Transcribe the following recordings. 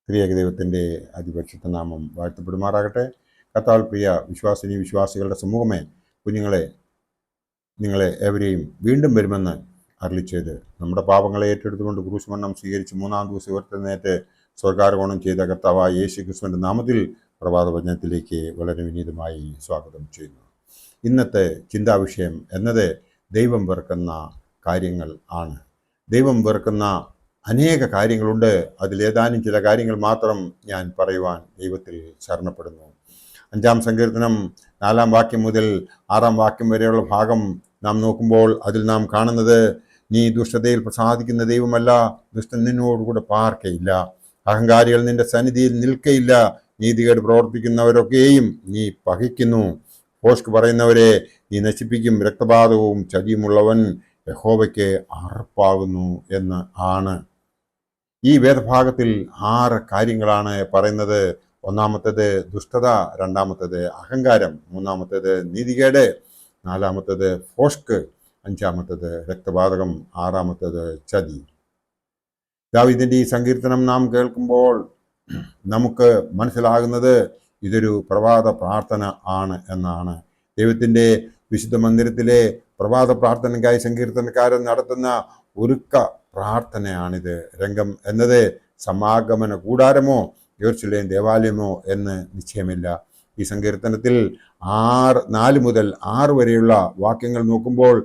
ത്രിയേക ദൈവത്തിൻ്റെ അതിപരിശുദ്ധ നാമം വാഴ്ത്തപ്പെടുമാറാകട്ടെ. കർത്താവിൽ പ്രിയ വിശ്വാസികളുടെ സമൂഹമേ, കുഞ്ഞുങ്ങളെ, നിങ്ങളെ ഏവരെയും വീണ്ടും വരുമെന്ന് അരുളിച്ചെയ്ത് നമ്മുടെ പാപങ്ങളെ ഏറ്റെടുത്തുകൊണ്ട് ക്രൂശുമരണം സ്വീകരിച്ച് മൂന്നാം ദിവസം ഉയർത്തെഴുന്നേറ്റ് സ്വർഗാരോഹണം ചെയ്ത കർത്താവായ യേശു ക്രിസ്തുവിൻ്റെ നാമത്തിൽ പ്രഭാതവചനത്തിലേക്ക് വളരെ വിനീതമായി സ്വാഗതം ചെയ്യുന്നു. ഇന്നത്തെ ചിന്താവിഷയം എന്നത് ദൈവം വെറുക്കുന്ന കാര്യങ്ങൾ ആണ്. ദൈവം വെറുക്കുന്ന അനേക കാര്യങ്ങളുണ്ട്. അതിലേതാനും ചില കാര്യങ്ങൾ മാത്രം ഞാൻ പറയുവാൻ ദൈവത്തിൽ ശരണപ്പെടുന്നു. 5-ാം സങ്കീർത്തനം 4-ാം വാക്യം മുതൽ 6-ാം വാക്യം വരെയുള്ള ഭാഗം നാം നോക്കുമ്പോൾ അതിൽ നാം കാണുന്നത്, നീ ദുഷ്ടതയിൽ പ്രസാദിക്കുന്ന ദൈവമല്ല, ദുഷ്ടൻ നിന്നോടുകൂടെ പാർക്കയില്ല, അഹങ്കാരികൾ നിന്റെ സന്നിധിയിൽ നിൽക്കയില്ല, നീതികേട് പ്രവർത്തിക്കുന്നവരൊക്കെയും നീ പകയ്ക്കുന്നു, ഭോഷ്ക് പറയുന്നവരെ നീ നശിപ്പിക്കും, രക്തപാതവും ചതിയുമുള്ളവൻ യഹോവയ്ക്ക് അറുപ്പാകുന്നു എന്ന് ആണ്. ഈ വേദഭാഗത്തിൽ 6 കാര്യങ്ങളാണ് പറയുന്നത്. ഒന്നാമത്തേത് ദുഷ്ടത, രണ്ടാമത്തേത് അഹങ്കാരം, മൂന്നാമത്തേത് നീതികേട്, നാലാമത്തേത് ഭോഷ്ക്, അഞ്ചാമത്തേത് രക്തപാതകം, ആറാമത്തേത് ചതി. ദാവീദിന്റെ ഈ സങ്കീർത്തനം നാം കേൾക്കുമ്പോൾ നമുക്ക് മനസ്സിലാകുന്നത് ഇതൊരു പ്രഭാത പ്രാർത്ഥന ആണ് എന്നാണ്. ദൈവത്തിൻ്റെ വിശുദ്ധ മന്ദിരത്തിലെ പ്രഭാത പ്രാർത്ഥനയ്ക്കായി സങ്കീർത്തനക്കാരൻ നടത്തുന്ന ഒരുക്ക പ്രാർത്ഥനയാണിത്. രംഗം എന്നത് സമാഗമന കൂടാരമോ യെരൂശലേം ദേവാലയമോ എന്ന് നിശ്ചയമില്ല. ഈ സങ്കീർത്തനത്തിൽ 4 മുതൽ 6 വരെയുള്ള വാക്യങ്ങൾ നോക്കുമ്പോൾ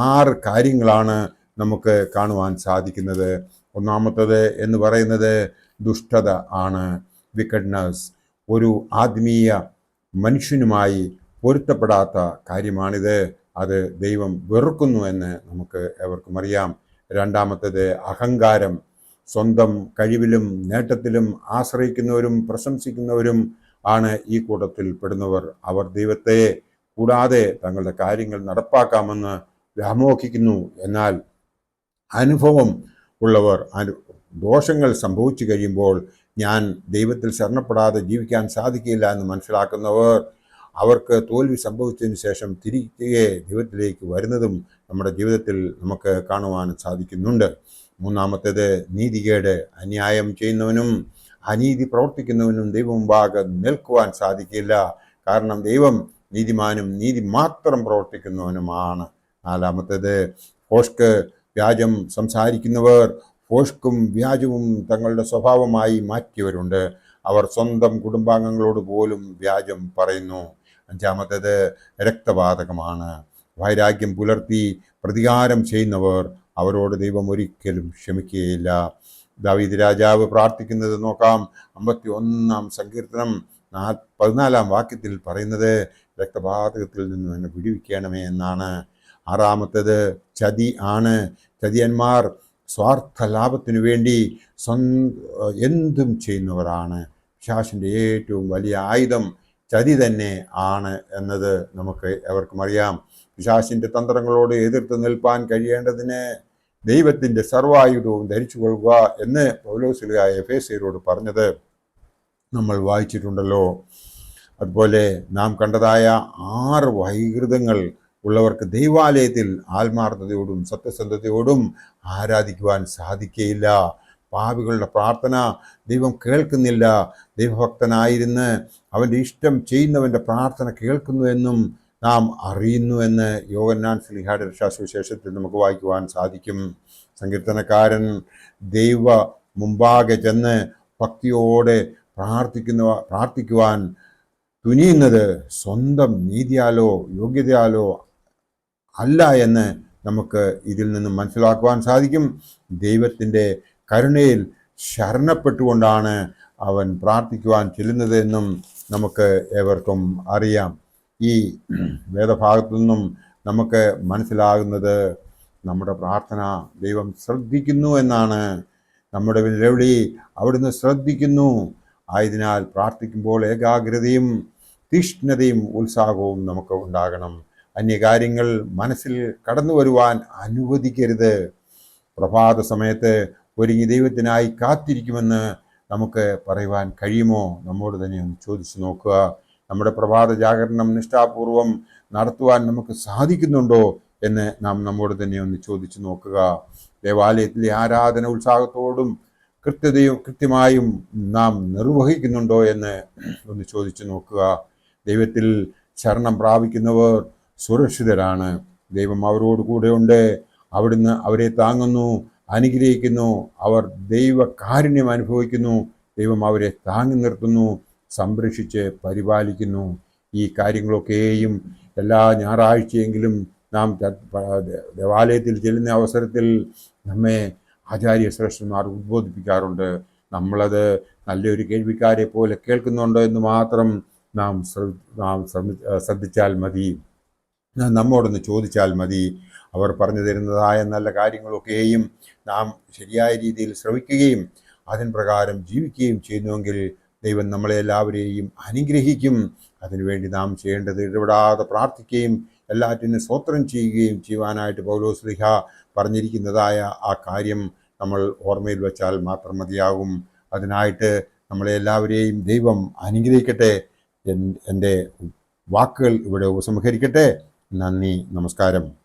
6 കാര്യങ്ങളാണ് നമുക്ക് കാണുവാൻ സാധിക്കുന്നത്. ഒന്നാമത്തേത് എന്ന് പറയുന്നത് ദുഷ്ടത ആണ്, വിക്കഡ്നസ്. ഒരു ആത്മീയ മനുഷ്യനുമായി പൊരുത്തപ്പെടാത്ത കാര്യമാണിത്. അത് ദൈവം വെറുക്കുന്നു എന്ന് നമുക്ക് എവർക്കും അറിയാം. രണ്ടാമത്തേത് അഹങ്കാരം. സ്വന്തം കഴിവിലും നേട്ടത്തിലും ആശ്രയിക്കുന്നവരും പ്രശംസിക്കുന്നവരും ആണ് ഈ കൂട്ടത്തിൽ പെടുന്നവർ. അവർ ദൈവത്തെ കൂടാതെ തങ്ങളുടെ കാര്യങ്ങൾ നടപ്പാക്കാമെന്ന് വ്യാമോഹിക്കുന്നു. എന്നാൽ അനുഭവം ഉള്ളവർ ദോഷങ്ങൾ സംഭവിച്ചു കഴിയുമ്പോൾ ഞാൻ ദൈവത്തിൽ ശരണപ്പെടാതെ ജീവിക്കാൻ സാധിക്കില്ല എന്ന് മനസ്സിലാക്കുന്നവർ, അവർക്ക് തോൽവി സംഭവിച്ചതിന് ശേഷം തിരികെ ദൈവത്തിലേക്ക് വരുന്നതും നമ്മുടെ ജീവിതത്തിൽ നമുക്ക് കാണുവാൻ സാധിക്കുന്നുണ്ട്. മൂന്നാമത്തേത് നീതികേട്. അന്യായം ചെയ്യുന്നവനും അനീതി പ്രവർത്തിക്കുന്നവനും ദൈവം മുമ്പാകെ നിൽക്കുവാൻ സാധിക്കില്ല. കാരണം ദൈവം നീതിമാനും നീതി മാത്രം പ്രവർത്തിക്കുന്നവനുമാണ്. നാലാമത്തേത് ഭോഷ്ക്. വ്യാജം സംസാരിക്കുന്നവർ ഭോഷ്കും വ്യാജവും തങ്ങളുടെ സ്വഭാവമായി മാറ്റിയവരുണ്ട്. അവർ സ്വന്തം കുടുംബാംഗങ്ങളോട് പോലും വ്യാജം പറയുന്നു. അഞ്ചാമത്തേത് രക്തപാതകമാണ്. വൈരാഗ്യം പുലർത്തി പ്രതികാരം ചെയ്യുന്നവർ, അവരോട് ദൈവം ഒരിക്കലും ക്ഷമിക്കുകയില്ല. ദാവീദ് രാജാവ് പ്രാർത്ഥിക്കുന്നത് നോക്കാം. 51-ാം സങ്കീർത്തനം 14-ാം വാക്യത്തിൽ പറയുന്നത്, രക്തപാതകത്തിൽ നിന്ന് എന്നെ വിടുവിക്കണമേ എന്നാണ്. ആറാമത്തേത് ചതി ആണ്. ചതിയന്മാർ സ്വാർത്ഥ ലാഭത്തിനു വേണ്ടി എന്തും ചെയ്യുന്നവരാണ്. പിശാചിൻ്റെ ഏറ്റവും വലിയ ആയുധം ചതി തന്നെ ആണ് എന്നത് നമുക്ക് എവർക്കും അറിയാം. പിശാചിൻ്റെ തന്ത്രങ്ങളോട് എതിർത്ത് നിൽപ്പാൻ കഴിയേണ്ടതിന് ദൈവത്തിൻ്റെ സർവായുധവും ധരിച്ചു കൊള്ളുക എന്ന് പൗലോസ് എഫേസ്യരോട് പറഞ്ഞത് നമ്മൾ വായിച്ചിട്ടുണ്ടല്ലോ. അതുപോലെ നാം കണ്ടതായ 6 വൈകൃതങ്ങൾ ഉള്ളവർക്ക് ദൈവാലയത്തിൽ ആത്മാർത്ഥതയോടും സത്യസന്ധതയോടും ആരാധിക്കുവാൻ സാധിക്കുകയില്ല. പാപികളുടെ പ്രാർത്ഥന ദൈവം കേൾക്കുന്നില്ല. ദൈവഭക്തനായിരുന്ന് അവൻ്റെ ഇഷ്ടം ചെയ്യുന്നവൻ്റെ പ്രാർത്ഥന കേൾക്കുന്നു എന്നും നാം അറിയുന്നു എന്ന് യോഹന്നാൻ ശ്ലീഹായുടെ രക്ഷാസുവിശേഷത്തിൽ നമുക്ക് വായിക്കുവാൻ സാധിക്കും. സങ്കീർത്തനക്കാരൻ ദൈവ മുമ്പാകെ ചെന്ന് ഭക്തിയോടെ പ്രാർത്ഥിക്കുവാൻ തുനിയുന്നത് സ്വന്തം നീതിയാലോ യോഗ്യതയാലോ അല്ല എന്ന് നമുക്ക് ഇതിൽ നിന്നും മനസ്സിലാക്കുവാൻ സാധിക്കും. ദൈവത്തിൻ്റെ കരുണയിൽ ശരണപ്പെട്ടുകൊണ്ടാണ് അവൻ പ്രാർത്ഥിക്കുവാൻ ചെല്ലുന്നത് എന്നും നമുക്ക് ഏവർക്കും അറിയാം. ഈ വേദഭാഗത്തു നിന്നും നമുക്ക് മനസ്സിലാകുന്നത് നമ്മുടെ പ്രാർത്ഥന ദൈവം ശ്രദ്ധിക്കുന്നു എന്നാണ്. നമ്മുടെ നിലവിളി അവിടുന്ന് ശ്രദ്ധിക്കുന്നു. ആയതിനാൽ പ്രാർത്ഥിക്കുമ്പോൾ ഏകാഗ്രതയും തീഷ്ണതയും ഉത്സാഹവും നമുക്ക് ഉണ്ടാകണം. അന്യകാര്യങ്ങൾ മനസ്സിൽ കടന്നു വരുവാൻ അനുവദിക്കരുത്. പ്രഭാത സമയത്ത് ഒരുങ്ങി ദൈവത്തിനായി കാത്തിരിക്കുമെന്ന് നമുക്ക് പറയുവാൻ കഴിയുമോ? നമ്മോട് തന്നെ ഒന്ന് ചോദിച്ചു നോക്കുക. നമ്മുടെ പ്രഭാത ജാഗരണം നിഷ്ഠാപൂർവം നടത്തുവാൻ നമുക്ക് സാധിക്കുന്നുണ്ടോ എന്ന് നാം നമ്മോട് തന്നെ ഒന്ന് ചോദിച്ചു നോക്കുക. ദേവാലയത്തിലെ ആരാധന ഉത്സാഹത്തോടും കൃത്യമായും നാം നിർവഹിക്കുന്നുണ്ടോ എന്ന് ഒന്ന് ചോദിച്ചു നോക്കുക. ദൈവത്തിൽ ശരണം പ്രാപിക്കുന്നവർ സുരക്ഷിതരാണ്. ദൈവം അവരോട് കൂടെയുണ്ട്. അവിടുന്ന് അവരെ താങ്ങുന്നു, അനുഗ്രഹിക്കുന്നു. അവർ ദൈവകാരുണ്യം അനുഭവിക്കുന്നു. ദൈവം അവരെ താങ്ങി നിർത്തുന്നു, സംരക്ഷിച്ച് പരിപാലിക്കുന്നു. ഈ കാര്യങ്ങളൊക്കെയും എല്ലാ ഞായറാഴ്ചയെങ്കിലും നാം ദേവാലയത്തിൽ ചെല്ലുന്ന അവസരത്തിൽ നമ്മെ ആചാര്യ ശ്രേഷ്ഠന്മാർ ഉദ്ബോധിപ്പിക്കാറുണ്ട്. നമ്മളത് നല്ലൊരു കേൾവിക്കാരെ പോലെ കേൾക്കുന്നുണ്ടോ എന്ന് മാത്രം നാം ശ്രദ്ധിച്ചാൽ മതി, നമ്മോടൊന്ന് ചോദിച്ചാൽ മതി. അവർ പറഞ്ഞു തരുന്നതായ നല്ല കാര്യങ്ങളൊക്കെയും നാം ശരിയായ രീതിയിൽ ശ്രവിക്കുകയും അതിൻ പ്രകാരം ജീവിക്കുകയും ചെയ്യുന്നുവെങ്കിൽ ദൈവം നമ്മളെ എല്ലാവരെയും അനുഗ്രഹിക്കും. അതിനുവേണ്ടി നാം ചെയ്യേണ്ടത് ഇടപെടാതെ പ്രാർത്ഥിക്കുകയും എല്ലാറ്റിനും സ്തോത്രം ചെയ്യുകയും ചെയ്യുവാനായിട്ട് പൗലോസ് ശ്ലീഹ പറഞ്ഞിരിക്കുന്നതായ ആ കാര്യം നമ്മൾ ഓർമ്മയിൽ വെച്ചാൽ മാത്രം മതിയാകും. അതിനായിട്ട് നമ്മളെ എല്ലാവരെയും ദൈവം അനുഗ്രഹിക്കട്ടെ. എൻ്റെ വാക്കുകൾ ഇവിടെ ഉപസംഹരിക്കട്ടെ. നന്ദി, നമസ്കാരം.